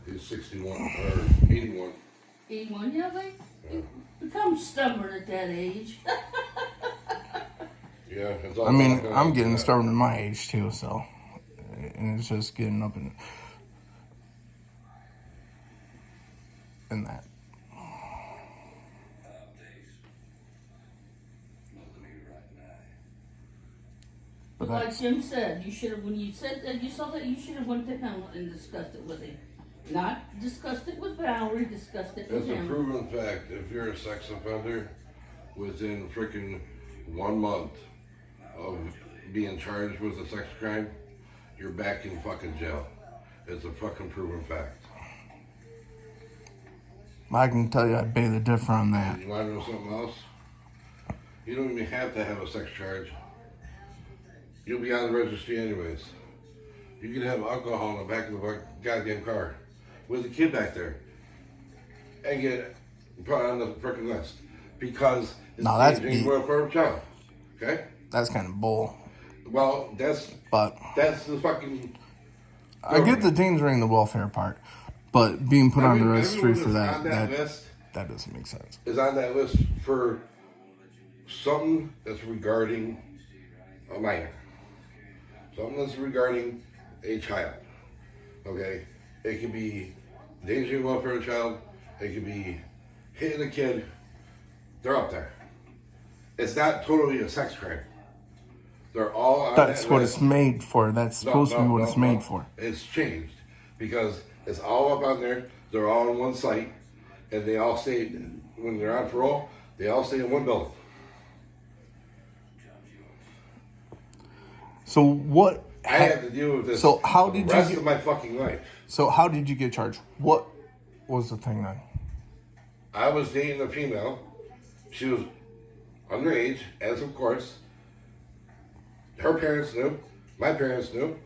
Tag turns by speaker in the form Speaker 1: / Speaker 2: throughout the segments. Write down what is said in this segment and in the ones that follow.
Speaker 1: He's 61 or 81.
Speaker 2: 81, yeah, they become stubborn at that age.
Speaker 1: Yeah, it's all
Speaker 3: I mean,
Speaker 1: about
Speaker 3: I'm getting
Speaker 1: that.
Speaker 3: stubborn at my age too, so. And it's just getting up in that.
Speaker 2: But like Jim said, you should have, when you said that, you saw that, you should have went to him and discussed it with him. Not discussed it with Valerie, discussed it with
Speaker 1: It's a
Speaker 2: him.
Speaker 1: proven fact. If you're a sex offender, within freaking 1 month of being charged with a sex crime, you're back in fucking jail. It's a fucking proven fact.
Speaker 3: I can tell you I beg to differ on that.
Speaker 1: And you want to know something else? You don't even have to have a sex charge. You'll be on the registry anyways. You can have alcohol in the back of the goddamn car with a kid back there and get put on the freaking list because it's endangering the welfare of a child. Okay?
Speaker 3: That's kind of bull.
Speaker 1: Well, that's the fucking.
Speaker 3: I get the endangering the welfare part, but being put on the registry for that doesn't make sense.
Speaker 1: Is on that list for something that's regarding a minor. Something that's regarding a child. Okay? It could be endangering the welfare of a child. It could be hitting a kid. They're up there. It's not totally a sex crime. They're all on
Speaker 3: That's
Speaker 1: that
Speaker 3: what
Speaker 1: list.
Speaker 3: it's made for. That's supposed to be what it's made for.
Speaker 1: It's changed because it's all up on there. They're all on one site, and they all stay, when they're on parole, they all stay in one building.
Speaker 3: So what?
Speaker 1: I have to deal with this
Speaker 3: so how
Speaker 1: for the
Speaker 3: did
Speaker 1: rest
Speaker 3: you
Speaker 1: of my fucking life.
Speaker 3: So how did you get charged? What was the thing then?
Speaker 1: I was dating a female. She was underage, as of course. Her parents knew. My parents knew.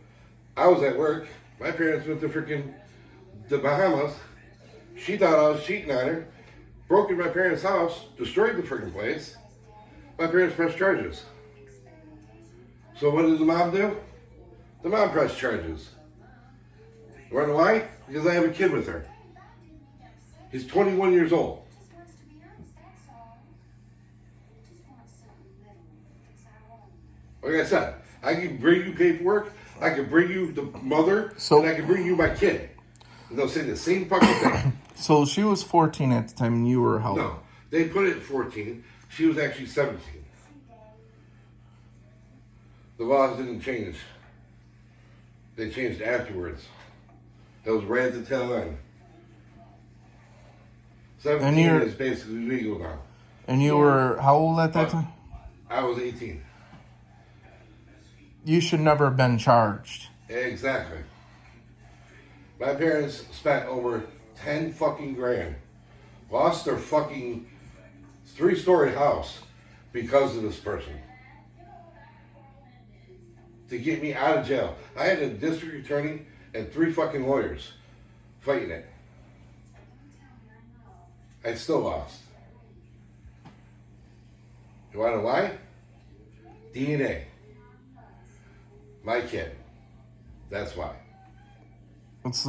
Speaker 1: I was at work. My parents went to freaking the Bahamas. She thought I was cheating on her. Broke in my parents' house. Destroyed the freaking place. My parents pressed charges. So what did the mom do? The mom pressed charges. You wanna know why? Because I have a kid with her. He's 21 years old. Like I said, I can bring you paperwork, I can bring you the mother, and I can bring you my kid. And they'll say the same fucking thing.
Speaker 3: So she was 14 at the time and you were how old?
Speaker 1: No, they put it at 14. She was actually 17. The laws didn't change. They changed afterwards. It was right at the tail end. 17 is basically legal now.
Speaker 3: And you were how old at that time?
Speaker 1: I was 18.
Speaker 3: You should never have been charged.
Speaker 1: Exactly. My parents spent over 10 fucking grand. Lost their fucking 3-story house because of this person. To get me out of jail. I had a district attorney and 3 fucking lawyers fighting it. I still lost. You wanna know why? DNA. My kid. That's why.
Speaker 3: It's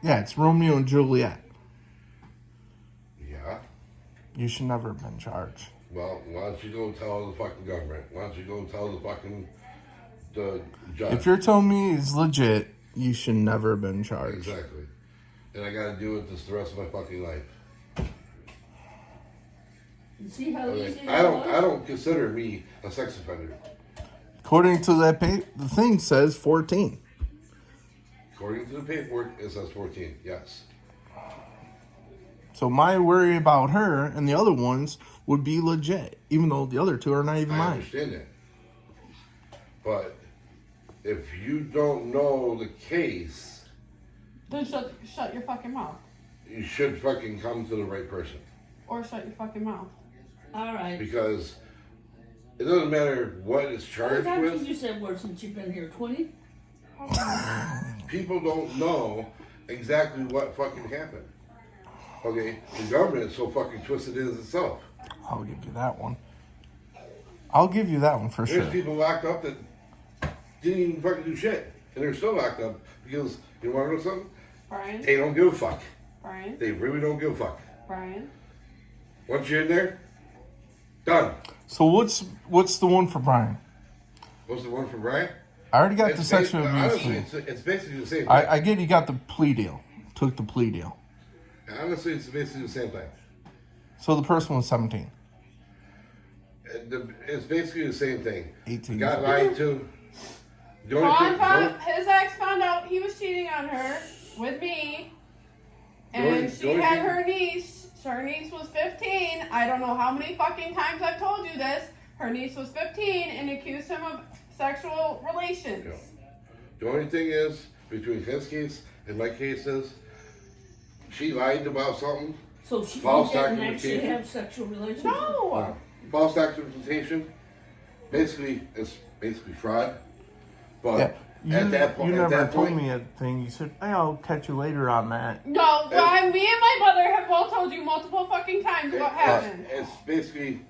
Speaker 3: it's Romeo and Juliet.
Speaker 1: Yeah.
Speaker 3: You should never have been charged.
Speaker 1: Well, why don't you go tell the fucking government? Why don't you go tell the judge?
Speaker 3: If you're telling me it's legit, you should never have been charged.
Speaker 1: Exactly. And I gotta deal with this the rest of my fucking life.
Speaker 2: You see how easy
Speaker 1: I don't consider me a sex offender.
Speaker 3: According to that the thing says 14.
Speaker 1: According to the paperwork, it says 14. Yes.
Speaker 3: So my worry about her and the other ones would be legit, even though the other 2 are not even mine.
Speaker 1: I understand that. But if you don't know the case,
Speaker 4: then shut your fucking mouth.
Speaker 1: you should fucking come to the right person.
Speaker 4: Or shut your fucking mouth.
Speaker 2: All right.
Speaker 1: Because it doesn't matter what it's charged
Speaker 2: How many times
Speaker 1: with.
Speaker 2: have you said words since you've been here? 20?
Speaker 1: People don't know exactly what fucking happened. Okay, the government is so fucking twisted in itself.
Speaker 3: I'll give you that one. I'll give you that one for sure.
Speaker 1: There's people locked up that didn't even fucking do shit, and they're still locked up because you want to know something?
Speaker 4: Brian.
Speaker 1: They don't give a fuck.
Speaker 4: Brian.
Speaker 1: They really don't give a fuck.
Speaker 4: Brian.
Speaker 1: Once you're in there, done.
Speaker 3: So what's the one for Brian?
Speaker 1: What's the one for Brian?
Speaker 3: I already got the sexual abuse
Speaker 1: Honestly,
Speaker 3: thing.
Speaker 1: it's basically the same thing.
Speaker 3: I get he got the plea deal. Took the plea deal.
Speaker 1: Honestly, it's basically the same thing.
Speaker 3: So the person was 17.
Speaker 1: It's basically the same thing.
Speaker 3: 18.
Speaker 1: Got lied to. The only thing,
Speaker 4: His ex found out he was cheating on her with me, and she
Speaker 1: only
Speaker 4: had
Speaker 1: thing-
Speaker 4: her niece. So her niece was 15. I don't know how many fucking times I've told you this. Her niece was 15 and accused him of sexual relations.
Speaker 1: Yeah. The only thing is, between his case and my case is, she lied about something.
Speaker 2: So she
Speaker 1: False
Speaker 2: didn't actually
Speaker 1: documentation.
Speaker 2: have sexual relations?
Speaker 4: No.
Speaker 1: False documentation. Basically, it's basically fraud. But
Speaker 3: Yeah.
Speaker 1: at that point,
Speaker 3: You never
Speaker 1: at that
Speaker 3: told
Speaker 1: point,
Speaker 3: me a thing. You said, hey, I'll catch you later on that.
Speaker 4: No, me and my mother have both told you multiple fucking times what happened.
Speaker 1: it's basically,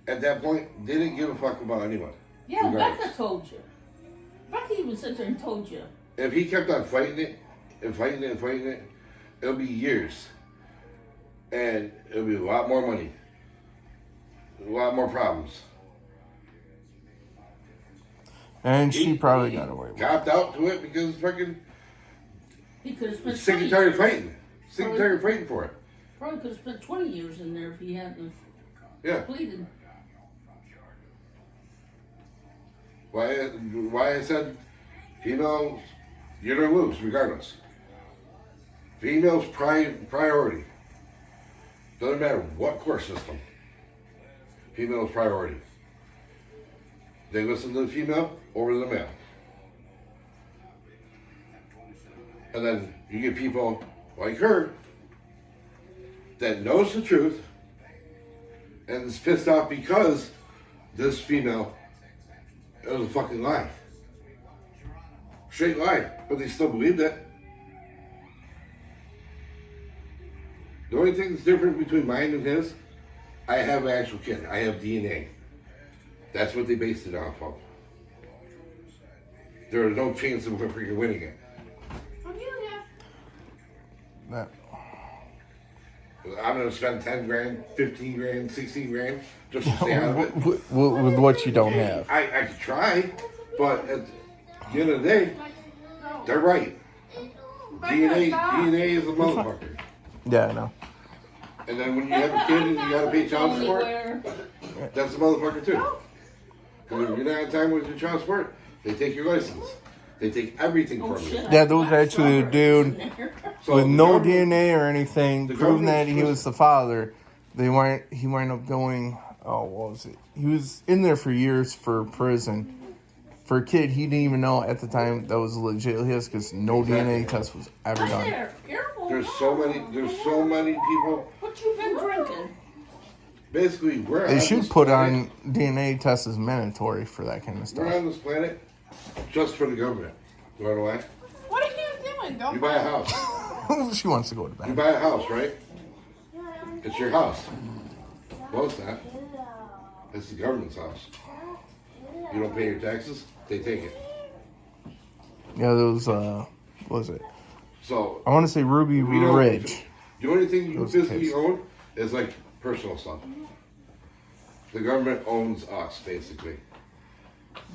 Speaker 1: at that point, they didn't give a fuck about anyone.
Speaker 2: Yeah,
Speaker 1: Regardless.
Speaker 2: Becca told you. Becca even sat there and told you.
Speaker 1: If he kept on fighting it, and fighting it, and fighting it, it'll be years. And it'll be a lot more money. A lot more problems.
Speaker 3: And she probably got away with it.
Speaker 1: Copped out to it because fucking
Speaker 2: He could have spent
Speaker 1: sick
Speaker 2: 20
Speaker 1: and tired of
Speaker 2: years.
Speaker 1: fighting. Sick and tired of fighting for it.
Speaker 2: Probably could have spent 20 years in there if he hadn't
Speaker 1: Yeah.
Speaker 2: pleaded.
Speaker 1: Why I said females, you're gonna lose regardless. Females priority. Doesn't matter what court system. Females priority. They listen to the female over the male. And then you get people like her that knows the truth and is pissed off because this female, it was a fucking lie. Straight lie, but they still believed it. The only thing that's different between mine and his, I have an actual kid. I have DNA. That's what they based it off of. There is no chance of freaking winning it.
Speaker 3: That,
Speaker 1: I'm gonna spend 10 grand, 15 grand, 16 grand just to stay out of it.
Speaker 3: with what you don't have.
Speaker 1: I could try, but at the end of the day, they're right. DNA is a motherfucker.
Speaker 3: Yeah, I know.
Speaker 1: And then when you have a kid and you gotta pay child support,
Speaker 2: Anywhere.
Speaker 1: that's a motherfucker too. Because if you're not on time with your child support, they take your license. They take everything
Speaker 2: Oh,
Speaker 1: from you.
Speaker 2: shit.
Speaker 3: Yeah, there was actually a dude
Speaker 1: So
Speaker 3: with
Speaker 1: the
Speaker 3: no
Speaker 1: government-
Speaker 3: DNA or anything
Speaker 1: the
Speaker 3: proving that
Speaker 1: government's
Speaker 3: he was the father. He wound up going. Oh, what was it? He was in there for years for prison for a kid he didn't even know at the time that was legit his because no DNA test was ever
Speaker 2: Right
Speaker 3: done.
Speaker 2: there. Careful.
Speaker 1: There's so many people.
Speaker 2: What you been drinking?
Speaker 1: Basically, we're
Speaker 3: They
Speaker 1: on
Speaker 3: should
Speaker 1: this
Speaker 3: put
Speaker 1: planet-
Speaker 3: on DNA tests as mandatory for that kind of
Speaker 1: We're
Speaker 3: stuff.
Speaker 1: on this planet just for the government. You know why?
Speaker 4: What are you doing? Go
Speaker 1: You buy a house.
Speaker 3: She wants to go to
Speaker 1: You
Speaker 3: bed.
Speaker 1: buy a house, right? It's your house. Well, it's not. It's the government's house. You don't pay your taxes, they take it.
Speaker 3: Yeah, there was what was it?
Speaker 1: So
Speaker 3: I want to say Ruby
Speaker 1: we don't.
Speaker 3: Ridge.
Speaker 1: The only thing you
Speaker 3: was the
Speaker 1: physically
Speaker 3: case.
Speaker 1: own is like personal stuff. The government owns us, basically.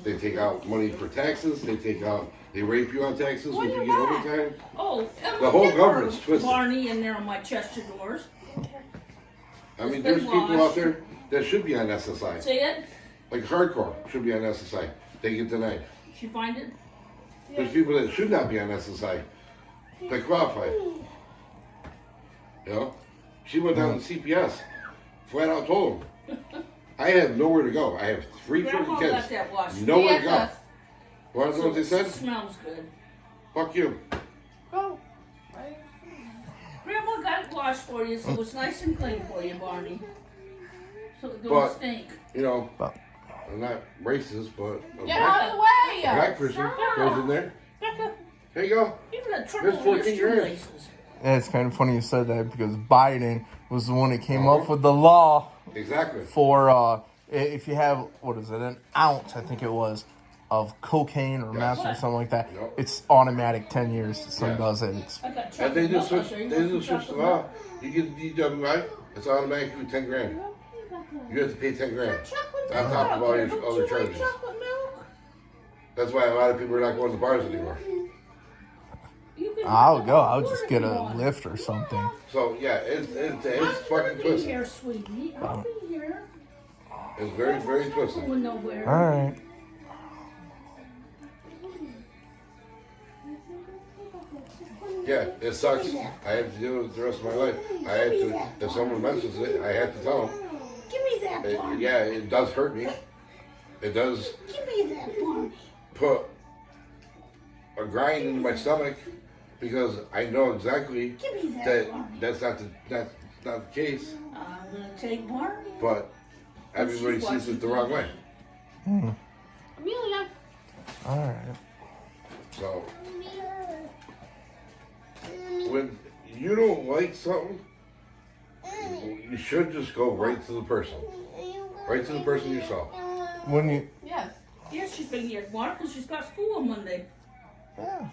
Speaker 1: They take out money for taxes. They rape you on taxes
Speaker 4: What
Speaker 1: if
Speaker 4: do
Speaker 1: you
Speaker 4: you
Speaker 1: get
Speaker 4: got?
Speaker 1: overtime.
Speaker 2: Oh,
Speaker 1: The whole government's twisted.
Speaker 2: Barney in there on my chest of doors.
Speaker 1: I mean,
Speaker 2: It's
Speaker 1: there's
Speaker 2: been
Speaker 1: people
Speaker 2: washed.
Speaker 1: out there that should be on SSI.
Speaker 2: See it?
Speaker 1: Like hardcore should be on SSI. They get denied.
Speaker 2: Did you find it?
Speaker 1: There's people that should not be on SSI. They qualify. You know? She went down to CPS. Flat out told them. I have nowhere to go. I have 3
Speaker 2: Grandma
Speaker 1: freaking kids.
Speaker 2: got that washed.
Speaker 1: Nowhere to go.
Speaker 4: Yes,
Speaker 1: What they said?
Speaker 2: It smells good.
Speaker 1: Fuck you.
Speaker 4: Go.
Speaker 2: Grandma got it washed for you, so it's nice and clean for you, Barney. So it
Speaker 1: But-
Speaker 2: don't stink.
Speaker 1: You know,
Speaker 3: But-
Speaker 1: I'm not racist, but a
Speaker 4: Get out of the way.
Speaker 1: black person goes in there.
Speaker 2: Becca,
Speaker 1: There you go.
Speaker 2: you got
Speaker 1: There's
Speaker 2: trouble with
Speaker 1: 14
Speaker 2: your
Speaker 1: grand.
Speaker 2: shoelaces.
Speaker 3: Yeah, it's kind of funny you said that because Biden was the one that came up with the law
Speaker 1: Exactly.
Speaker 3: for if you have what is it, an ounce, I think it was, of cocaine or meth or
Speaker 2: What?
Speaker 3: something like that,
Speaker 1: Nope.
Speaker 3: it's automatic 10 years. Son
Speaker 1: Yeah.
Speaker 3: does it. It's,
Speaker 2: I got
Speaker 1: And
Speaker 2: chocolate
Speaker 1: they just
Speaker 2: milk
Speaker 1: switched.
Speaker 2: out there. You
Speaker 1: They
Speaker 2: want some
Speaker 1: just switched the
Speaker 2: chocolate
Speaker 1: law.
Speaker 2: milk?
Speaker 1: You get the DWI, it's automatically 10 grand. You have to pay 10 grand.
Speaker 2: Chocolate
Speaker 1: On
Speaker 2: milk
Speaker 1: top of
Speaker 2: out
Speaker 1: all
Speaker 2: there.
Speaker 1: your
Speaker 2: Don't
Speaker 1: other
Speaker 2: you like
Speaker 1: charges.
Speaker 2: chocolate milk?
Speaker 1: That's why a lot of people are not going to bars anymore.
Speaker 2: You can
Speaker 3: I'll
Speaker 2: have
Speaker 3: go.
Speaker 2: a
Speaker 3: I'll
Speaker 2: quart
Speaker 3: just
Speaker 2: if
Speaker 3: get
Speaker 2: you
Speaker 3: a
Speaker 2: want.
Speaker 3: lift or something.
Speaker 1: So yeah, it's
Speaker 2: I'm
Speaker 1: fucking
Speaker 2: gonna be
Speaker 1: twisted.
Speaker 2: here, sweetie. I'll be here.
Speaker 1: It's very, very
Speaker 2: I'm not
Speaker 1: twisted.
Speaker 2: going nowhere.
Speaker 3: All right.
Speaker 1: Yeah, it sucks. I have to deal with it the rest of my life. I have to. If someone mentions it, I have to tell them.
Speaker 2: Give me that Barney.
Speaker 1: Yeah, it does hurt me. It does
Speaker 2: Give me that Barney.
Speaker 1: put a grind into my stomach because I know exactly
Speaker 2: Give me that
Speaker 1: that
Speaker 2: Barney.
Speaker 1: that's not the case.
Speaker 2: I'm gonna take Barney.
Speaker 1: But everybody sees it the wrong way.
Speaker 4: Amelia.
Speaker 3: All right.
Speaker 1: So when you don't like something, you should just go right to the person. Right to the person yourself.
Speaker 3: When you,
Speaker 4: Yes.
Speaker 2: Yes, she's been here tomorrow because she's got school on Monday.
Speaker 3: yeah.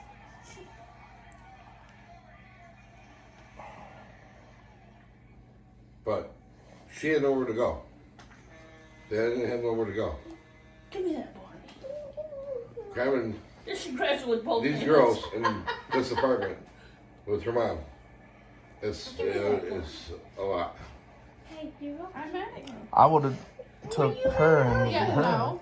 Speaker 1: But she had nowhere to go. They didn't have nowhere to go.
Speaker 2: Give me that Barney.
Speaker 1: Cramming
Speaker 2: Yes, she grabs it with both
Speaker 1: these
Speaker 2: hands.
Speaker 1: girls in this apartment with her mom. It's a lot.
Speaker 4: I'm mad at you.
Speaker 3: I would have took her and
Speaker 4: Yeah,
Speaker 3: her
Speaker 4: no.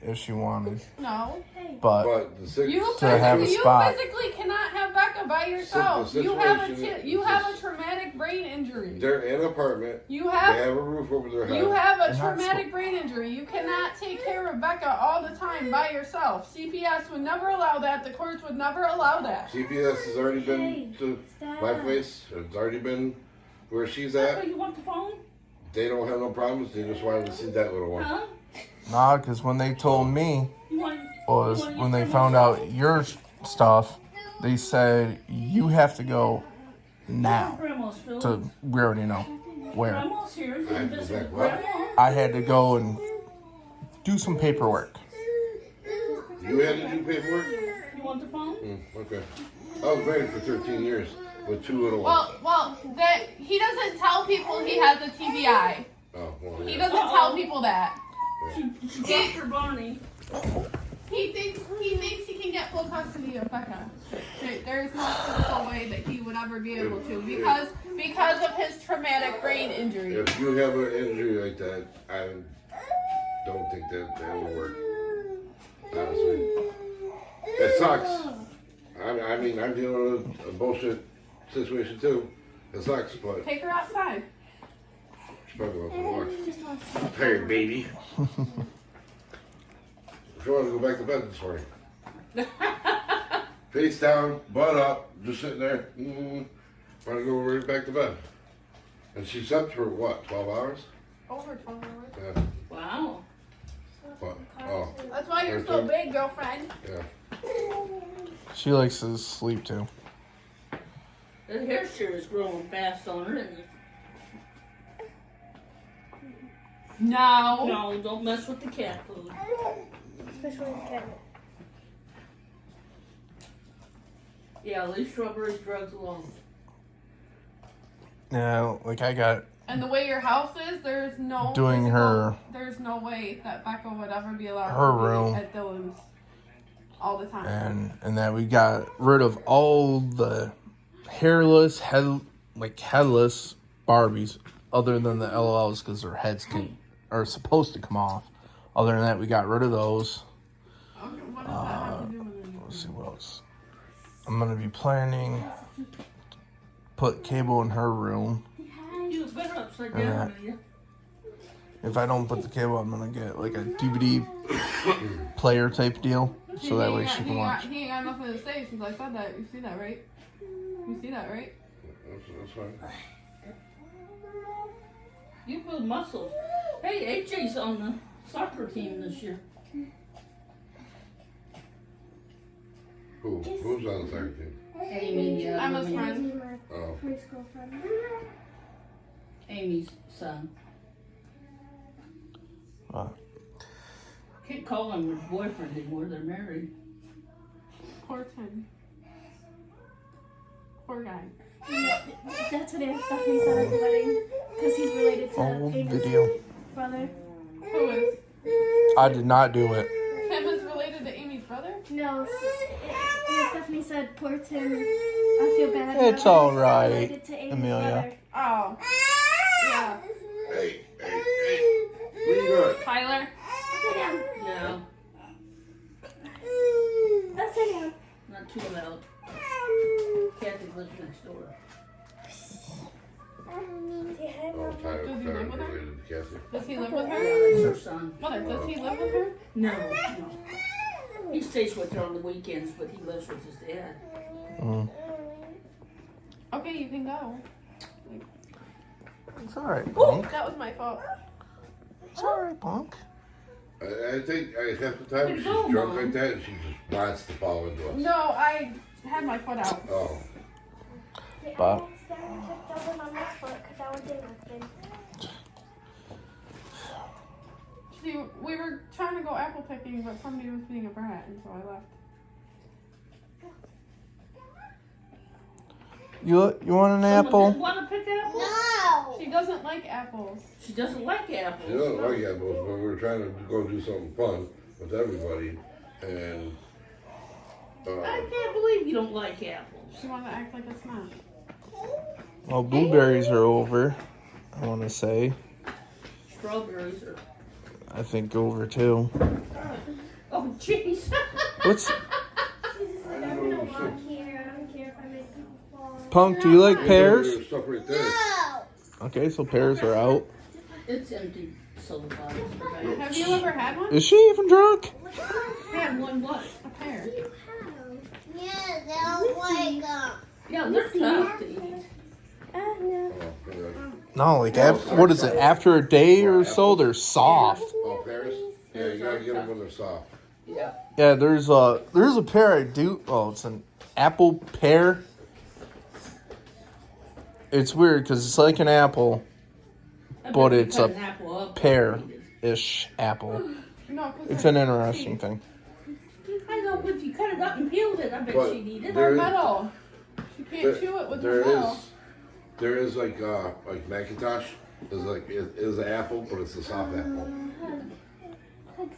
Speaker 3: if she wanted,
Speaker 4: No.
Speaker 3: but
Speaker 1: But the six,
Speaker 4: You
Speaker 3: To have a
Speaker 4: physically, you
Speaker 3: spot.
Speaker 4: physically cannot have Becca by yourself.
Speaker 1: The
Speaker 4: You have a
Speaker 1: situation
Speaker 4: you
Speaker 1: is
Speaker 4: have a
Speaker 1: just-
Speaker 4: traumatic brain injury.
Speaker 1: they're in an apartment.
Speaker 4: You
Speaker 1: They
Speaker 4: have
Speaker 1: have a roof over their head.
Speaker 4: you have a
Speaker 3: And that's
Speaker 4: traumatic brain injury. You cannot take care of Becca all the time by yourself. CPS would never allow that. The courts would never allow that.
Speaker 1: CPS has already been to my place. It's already been where she's
Speaker 2: Oh,
Speaker 1: at.
Speaker 2: you want the phone?
Speaker 1: They don't have no problems. They just wanted to see that little one.
Speaker 2: Huh?
Speaker 3: nah, because when they told me
Speaker 2: You want,
Speaker 3: was
Speaker 2: you want
Speaker 3: when they
Speaker 2: your
Speaker 3: found
Speaker 2: phone?
Speaker 3: out your stuff, they said you have to go now.
Speaker 2: Grandma's Phil.
Speaker 3: To we already know where.
Speaker 2: Grandma's here. You
Speaker 1: I
Speaker 2: can visit
Speaker 1: think
Speaker 2: with
Speaker 1: what?
Speaker 2: Grandma.
Speaker 3: I had to go and do some paperwork.
Speaker 1: You had to do paperwork?
Speaker 2: You want the phone?
Speaker 1: Okay. I was married for 13 years with two little ones.
Speaker 4: Well, that he doesn't tell people he has a TBI.
Speaker 1: Oh, well,
Speaker 4: He
Speaker 1: yeah.
Speaker 4: doesn't tell people that.
Speaker 2: She dropped her Barney.
Speaker 4: He thinks he can get full custody of Becca. There's no physical way that he would ever be able to because of his traumatic brain injury.
Speaker 1: If you have an injury like that, I don't think that will work. Honestly. It sucks. I mean, I'm dealing with a bullshit situation too. It sucks, but
Speaker 4: Take her outside.
Speaker 1: she's probably going for a walk. I'm tired, baby. She wanted to go back to bed this morning. Face down, butt up, just sitting there. Want to go right back to bed. And she slept for what, 12 hours?
Speaker 4: Over 12 hours.
Speaker 1: Yeah.
Speaker 2: Wow.
Speaker 1: But, oh,
Speaker 4: That's why you're so big, girlfriend.
Speaker 1: yeah.
Speaker 3: She likes to sleep too.
Speaker 2: The hair sure is growing fast on her, isn't it?
Speaker 4: No.
Speaker 2: No, don't mess with the cat food. Yeah, leave strawberries, drugs alone.
Speaker 3: Yeah, like I got
Speaker 4: And the way your house is, there's no
Speaker 3: Doing her-
Speaker 4: There's no way that Becca would ever be allowed
Speaker 3: Her
Speaker 4: to be
Speaker 3: room.
Speaker 4: at Dylan's all the time.
Speaker 3: and that we got rid of all the headless Barbies, other than the LOLs because their heads are supposed to come off. Other than that, we got rid of those.
Speaker 4: Okay, what does that have to do with anything?
Speaker 3: Let's see what else. I'm gonna be planning put cable in her room.
Speaker 2: You was better upside
Speaker 3: Yeah.
Speaker 2: down, Amelia.
Speaker 3: If I don't put the cable, I'm gonna get like a DVD player type deal, so that way she can watch.
Speaker 4: He ain't got nothing to say since I said that. You see that, right? You see that, right?
Speaker 1: That's fine.
Speaker 2: You build muscles. Hey, AJ's on the soccer team this year.
Speaker 1: Who's on the soccer team?
Speaker 2: Amy,
Speaker 4: Emma's
Speaker 2: Amy-
Speaker 4: friend.
Speaker 1: Oh,
Speaker 2: Amy's son. Can't call him his boyfriend anymore, they're married.
Speaker 4: Poor Tim. Poor guy.
Speaker 5: That's what Aunt Stephanie said at the wedding. Because he's related to
Speaker 3: Old
Speaker 5: Amy's
Speaker 3: video.
Speaker 5: brother.
Speaker 4: Who is?
Speaker 3: I did not do it.
Speaker 4: Tim is related to Amy's brother?
Speaker 5: No, Aunt Stephanie said, poor Tim. I feel bad.
Speaker 3: It's all right,
Speaker 5: Related to Amy's
Speaker 3: Amelia.
Speaker 5: brother.
Speaker 4: Oh. Yeah.
Speaker 1: Hey, what are you doing?
Speaker 4: Tyler?
Speaker 5: Sit down.
Speaker 2: Yeah,
Speaker 5: Sit down.
Speaker 2: not too loud. Kathy lives next door.
Speaker 1: Oh, Tyler,
Speaker 4: Does he live with her?
Speaker 1: related to Cassie.
Speaker 4: Does he live with
Speaker 2: Yeah,
Speaker 4: her?
Speaker 2: that's her son.
Speaker 4: Mother, does he live with her?
Speaker 2: No, no. He stays with her on the weekends, but he lives with his dad.
Speaker 3: Mm.
Speaker 4: Okay, you can go.
Speaker 3: It's all right, Punk.
Speaker 4: That was my fault.
Speaker 3: It's all right, Punk.
Speaker 1: I think half the time she's
Speaker 2: Go,
Speaker 1: drunk
Speaker 2: Mom.
Speaker 1: like that, and she just wants to fall into us.
Speaker 4: No, I had my foot out.
Speaker 1: Oh,
Speaker 3: But
Speaker 4: See, we were trying to go apple picking, but somebody was being a brat, and so I left.
Speaker 3: you want an apple?
Speaker 2: Want to pick apples?
Speaker 4: She doesn't like apples.
Speaker 2: She doesn't like apples.
Speaker 1: she doesn't like apples, but we were trying to go do something fun with everybody, and
Speaker 2: I can't believe you don't like apples.
Speaker 4: She wanted to act like it's not.
Speaker 3: Well, blueberries are over. I want to say.
Speaker 2: Strawberries are.
Speaker 3: I think over too.
Speaker 2: Oh, jeez.
Speaker 3: What's
Speaker 5: She's just like, I'm gonna walk here. I don't care if I make people fall.
Speaker 3: Punk? Do you like pears?
Speaker 1: There's stuff right there.
Speaker 3: Okay, so pears are out.
Speaker 2: It's empty soda bottles. Right?
Speaker 4: Have you ever had one?
Speaker 3: Is she even drunk?
Speaker 2: Had one what?
Speaker 4: A pear.
Speaker 2: Yeah, they're tough to eat.
Speaker 5: No.
Speaker 1: Oh, okay.
Speaker 3: No, like what is it? After a day or so, they're soft.
Speaker 1: Oh, pears? Yeah, you gotta get them when they're soft.
Speaker 2: Yeah.
Speaker 3: Yeah, there's a pear I do. Oh, it's an apple pear. It's weird because it's like an apple,
Speaker 2: I bet
Speaker 3: But
Speaker 2: if you
Speaker 3: it's
Speaker 2: cut
Speaker 3: a
Speaker 2: an apple up,
Speaker 3: pear.
Speaker 2: you can eat it.
Speaker 3: ish apple.
Speaker 4: No, 'cause
Speaker 3: It's
Speaker 4: they're
Speaker 3: an interesting thing.
Speaker 2: I know, but if you cut it up and peeled it, I bet
Speaker 1: But
Speaker 2: she'd eat it.
Speaker 1: there-
Speaker 4: metal. She can't chew it with
Speaker 1: There
Speaker 4: her mouth.
Speaker 1: there is like Macintosh is like it is an apple, but it's a soft apple.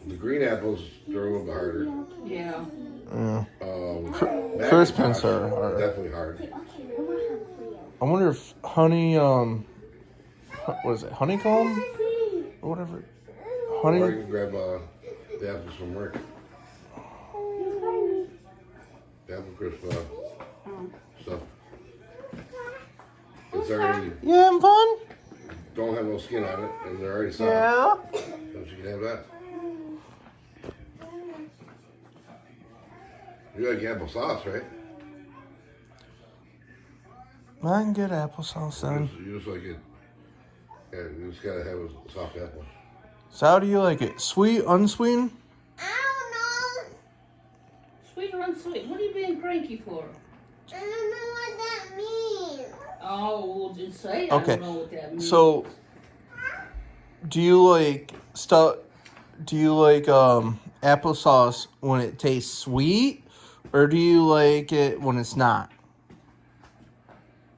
Speaker 1: The green apples they're a little bit harder.
Speaker 2: Yeah.
Speaker 3: Yeah.
Speaker 1: Crispins
Speaker 3: Crispins are hard.
Speaker 1: definitely hard.
Speaker 5: Okay, one more help for you.
Speaker 3: I wonder if honey what is it? Honeycomb or whatever.
Speaker 1: Or you
Speaker 3: Honey.
Speaker 1: can grab the apples from work. The apple crisp stuff. It's already
Speaker 3: You having fun?
Speaker 1: don't have no skin on it, and they're already soft.
Speaker 3: Yeah.
Speaker 1: So you can have that. You like applesauce, right?
Speaker 3: I can get applesauce then.
Speaker 1: You just like it. Yeah, you just gotta have a soft apple.
Speaker 3: So how do you like it? Sweet, unsweetened?
Speaker 2: Sweet or unsweet? What are you being cranky for?
Speaker 6: I don't know what that means.
Speaker 2: Oh, well, just say
Speaker 3: Okay,
Speaker 2: I don't know what that means.
Speaker 3: So do you like stuff? Do you like applesauce when it tastes sweet, or do you like it when it's not?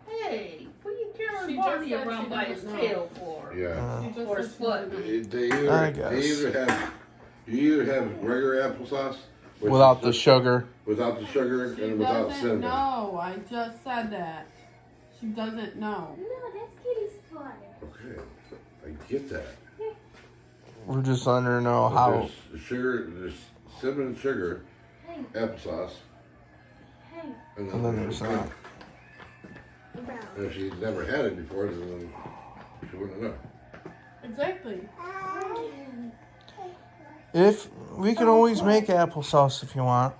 Speaker 2: Hey, what are you carrying
Speaker 4: She
Speaker 2: Barney
Speaker 4: just said
Speaker 2: around
Speaker 4: she
Speaker 2: by his
Speaker 4: doesn't know.
Speaker 2: tail for?
Speaker 1: Yeah.
Speaker 4: She just
Speaker 2: Or
Speaker 4: said she
Speaker 2: split.
Speaker 4: didn't.
Speaker 3: I
Speaker 1: They
Speaker 3: guess.
Speaker 1: either have you either have regular applesauce which
Speaker 3: Without
Speaker 1: is
Speaker 3: the
Speaker 1: just-
Speaker 3: sugar.
Speaker 1: without the sugar
Speaker 4: She
Speaker 1: and without
Speaker 4: doesn't
Speaker 1: cinnamon.
Speaker 4: know. I just said that. She doesn't know.
Speaker 5: No, that's Kitty's toy.
Speaker 1: Okay, I get that.
Speaker 3: We're just letting her know
Speaker 1: But
Speaker 3: how.
Speaker 1: there's the sugar, there's cinnamon and sugar,
Speaker 5: Hey,
Speaker 1: applesauce,
Speaker 5: hey,
Speaker 3: And then there's not.
Speaker 5: brown.
Speaker 1: And if she's never had it before, then she wouldn't know.
Speaker 4: Exactly.
Speaker 3: If we can always make applesauce if you want.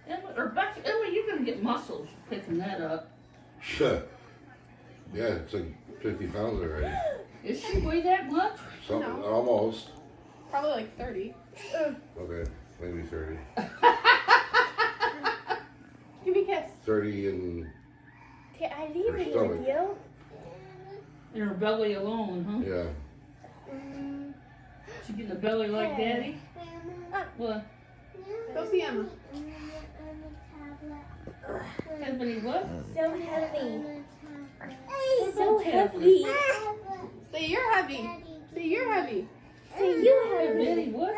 Speaker 2: Emma, or Becky, Emma, you're gonna get muscles picking that up.
Speaker 1: Yeah, it's like 50 pounds already.
Speaker 2: Is she weigh that much?
Speaker 1: Something
Speaker 4: No.
Speaker 1: almost.
Speaker 4: Probably like 30.
Speaker 1: Okay, maybe 30.
Speaker 4: Give me a kiss.
Speaker 1: 30 and
Speaker 5: Okay, I leave
Speaker 1: Her
Speaker 5: it
Speaker 1: stomach.
Speaker 5: with you.
Speaker 2: In her belly alone, huh?
Speaker 1: yeah.
Speaker 2: She getting a belly like daddy? What?
Speaker 4: Go see Emma.
Speaker 2: Tiffany, what?
Speaker 5: So heavy.
Speaker 2: So heavy.
Speaker 4: Say you're heavy. Say you're heavy.
Speaker 5: Say you heavy.
Speaker 2: Betty, what?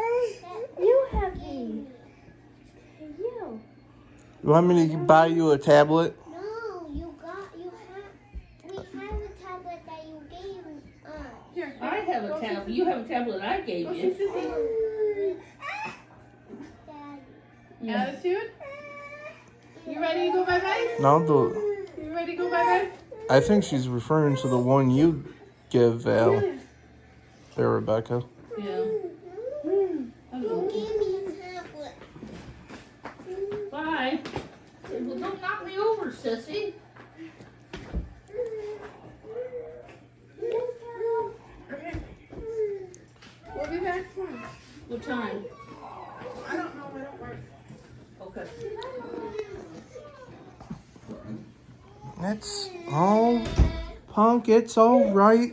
Speaker 5: You heavy. Say you.
Speaker 3: You want me to buy you a tablet?
Speaker 6: No, we have a tablet that you gave us.
Speaker 4: Here.
Speaker 2: I have a tablet. You have a tablet I gave
Speaker 4: Go see
Speaker 2: you.
Speaker 4: Sissy.
Speaker 6: Daddy.
Speaker 4: Attitude. You ready to go bye-bye?
Speaker 3: No,
Speaker 4: You ready to go bye-bye?
Speaker 3: I think she's referring to the one you give Val. There, Rebecca.
Speaker 2: Yeah.
Speaker 6: You gave me a tablet.
Speaker 2: Bye. Well, don't knock me over, sissy.
Speaker 4: We'll be back tomorrow.
Speaker 2: What time?
Speaker 4: I don't know. I don't work.
Speaker 2: Okay.
Speaker 3: It's all punk. It's all right.